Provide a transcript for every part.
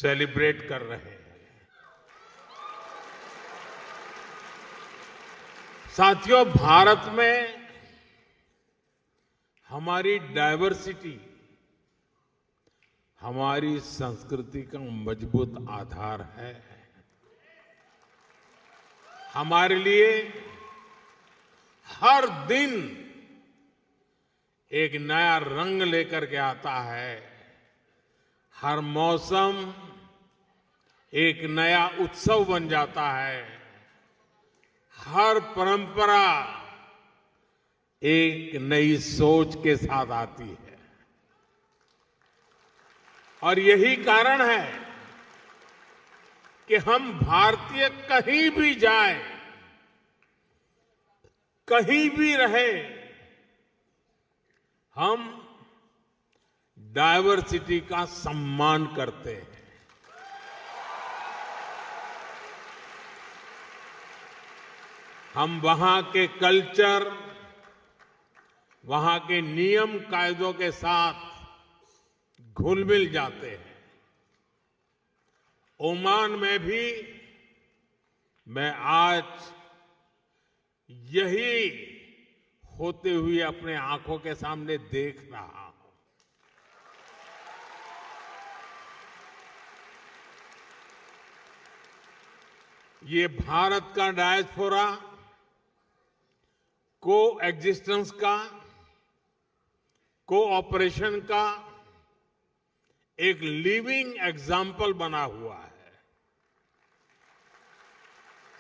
Celebrate कर रहे हैं। साथियों, भारत में हमारी डायवर्सिटी हमारी संस्कृति का मजबूत आधार है। हमारे लिए हर दिन एक नया रंग लेकर के आता है। हर मौसम एक नया उत्सव बन जाता है। हर परंपरा एक नई सोच के साथ आती है। और यही कारण है कि हम भारतीय कहीं भी जाएं, कहीं भी रहें, हम डायवर्सिटी का सम्मान करते हैं। हम वहां के कल्चर, वहां के नियम कायदों के साथ घुल मिल जाते हैं। ओमान में भी मैं आज यही होते हुए अपने आंखों के सामने देख रहा हूं। ये भारत का डायस्पोरा को एग्जिस्टेंस का, कोऑपरेशन का एक लिविंग एग्जाम्पल बना हुआ है।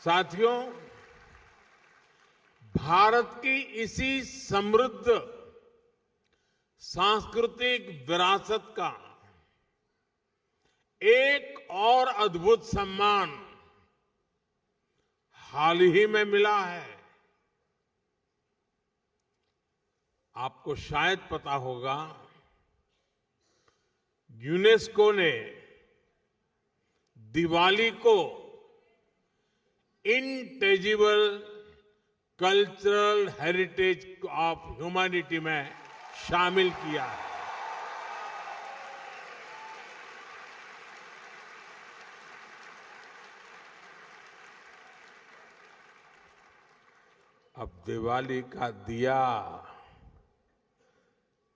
साथियों, भारत की इसी समृद्ध सांस्कृतिक विरासत का एक और अद्भुत सम्मान हाल ही में मिला है। आपको शायद पता होगा, यूनेस्को ने दिवाली को इंटेजिबल कल्चरल हेरिटेज ऑफ ह्यूमैनिटी में शामिल किया है। अब दिवाली का दिया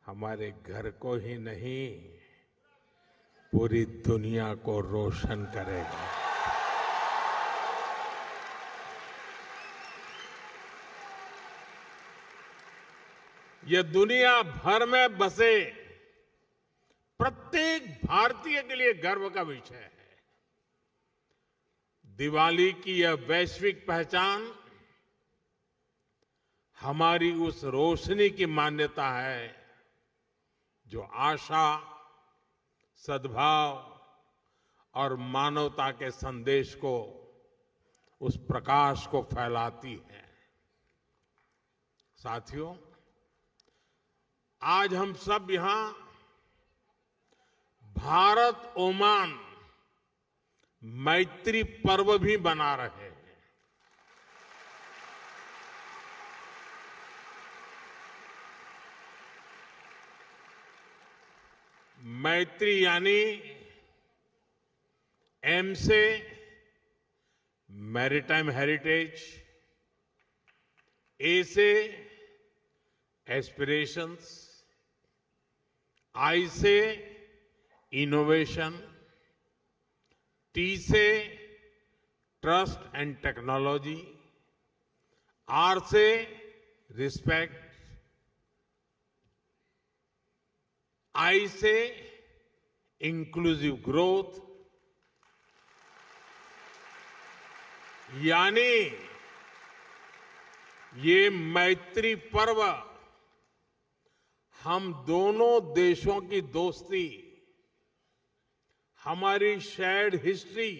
हमारे घर को ही नहीं, पूरी दुनिया को रोशन करेगा। यह दुनिया भर में बसे प्रत्येक भारतीय के लिए गर्व का विषय है। दिवाली की यह वैश्विक पहचान हमारी उस रोशनी की मान्यता है जो आशा, सद्भाव और मानवता के संदेश को, उस प्रकाश को फैलाती है। साथियों, आज हम सब यहां भारत ओमान मैत्री पर्व भी मना रहे हैं। मैत्री यानी एम से मैरीटाइम हेरिटेज, ए से एस्पिरेशंस, आई से इनोवेशन, टी से ट्रस्ट एंड टेक्नोलॉजी, आर से रिस्पेक्ट, आई से इंक्लूसिव ग्रोथ, यानी ये मैत्री पर्व हम दोनों देशों की दोस्ती, हमारी शेयर्ड हिस्ट्री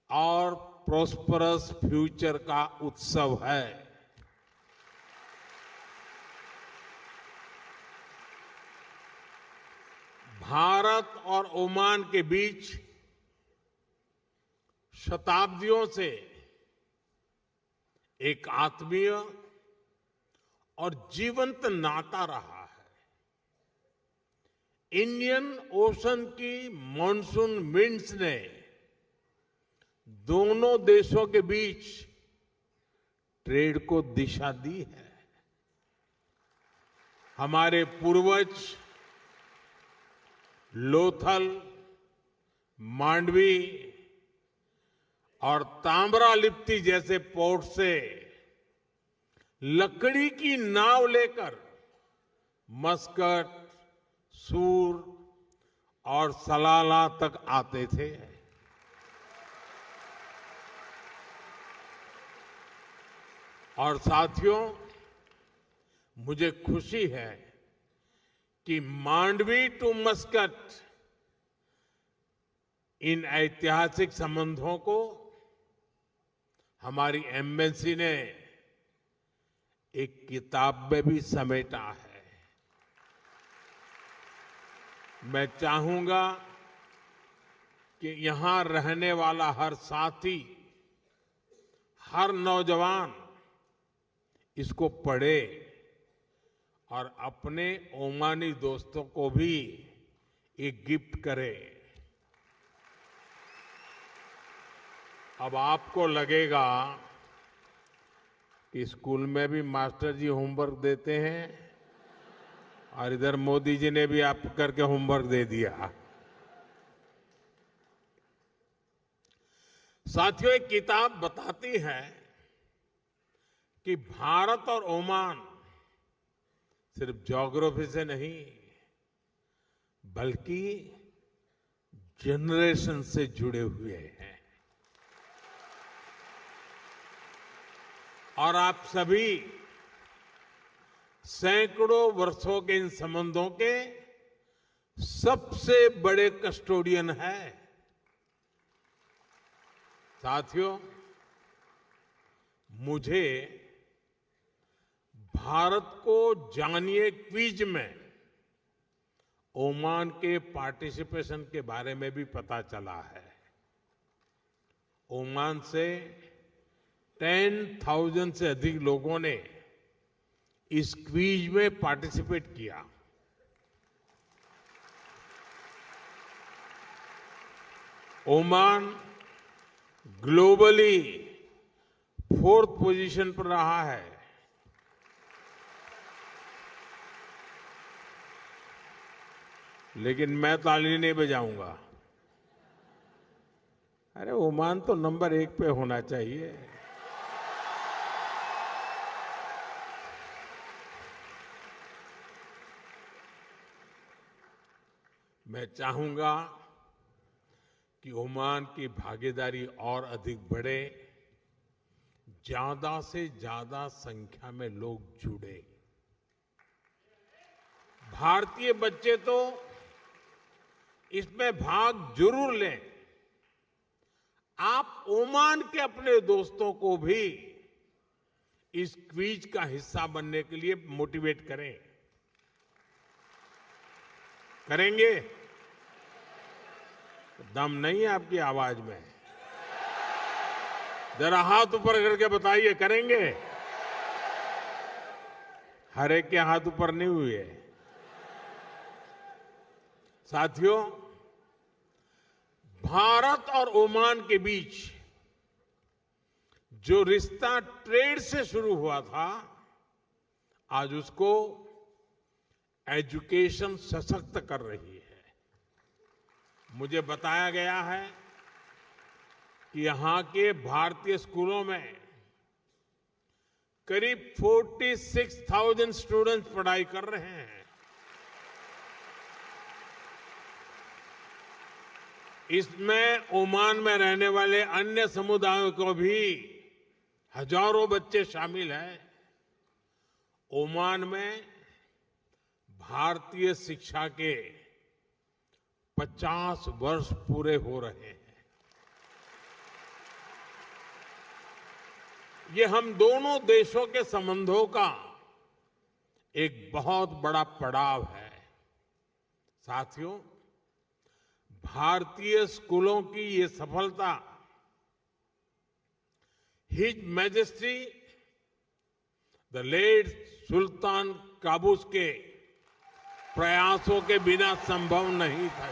और प्रॉस्परस फ्यूचर का उत्सव है। भारत और ओमान के बीच शताब्दियों से एक आत्मीय और जीवंत नाता रहा है। इंडियन ओशन की मॉनसून विंड्स ने दोनों देशों के बीच ट्रेड को दिशा दी है। हमारे पूर्वज लोथल, मांडवी और ताम्रालिप्ति जैसे पोर्ट से लकड़ी की नाव लेकर मस्कट, सूर और सलाला तक आते थे। और साथियों, मुझे खुशी है कि मांडवी टू मस्कट इन ऐतिहासिक संबंधों को हमारी एम्बेसी ने एक किताब में भी समेटा है। मैं चाहूंगा कि यहां रहने वाला हर साथी, हर नौजवान इसको पढ़े और अपने ओमानी दोस्तों को भी एक गिफ्ट करे। अब आपको लगेगा कि स्कूल में भी मास्टर जी होमवर्क देते हैं और इधर मोदी जी ने भी आप करके होमवर्क दे दिया। साथियों, एक किताब बताती है कि भारत और ओमान सिर्फ ज्योग्राफी से नहीं बल्कि जनरेशन से जुड़े हुए हैं। और आप सभी सैकड़ों वर्षों के इन संबंधों के सबसे बड़े कस्टोडियन हैं। साथियों, मुझे भारत को जानिए क्विज में ओमान के पार्टिसिपेशन के बारे में भी पता चला है। ओमान से 10,000 से अधिक लोगों ने इस क्विज में पार्टिसिपेट किया। ओमान ग्लोबली 4th पोजीशन पर रहा है। लेकिन मैं ताली नहीं बजाऊंगा। अरे ओमान तो नंबर 1 पे होना चाहिए। मैं चाहूंगा कि ओमान की भागीदारी और अधिक बढ़े, ज्यादा से ज्यादा संख्या में लोग जुड़े। भारतीय बच्चे तो इसमें भाग जरूर लें। आप ओमान के अपने दोस्तों को भी इस क्विज का हिस्सा बनने के लिए मोटिवेट करें। करेंगे? दम नहीं है आपकी आवाज में? जरा हाथ ऊपर करके बताइए, करेंगे? हर एक के हाथ ऊपर नहीं हुए। साथियों, भारत और ओमान के बीच जो रिश्ता ट्रेड से शुरू हुआ था, आज उसको एजुकेशन सशक्त कर रही है। मुझे बताया गया है कि यहां के भारतीय स्कूलों में करीब 46,000 स्टूडेंट्स पढ़ाई कर रहे हैं। इसमें ओमान में रहने वाले अन्य समुदायों को भी हजारों बच्चे शामिल हैं। ओमान में भारतीय शिक्षा के 50 वर्ष पूरे हो रहे हैं। ये हम दोनों देशों के संबंधों का एक बहुत बड़ा पड़ाव है। साथियों, भारतीय स्कूलों की ये सफलता his majesty the late Sultan Qaboos के प्रयासों के बिना संभव नहीं था।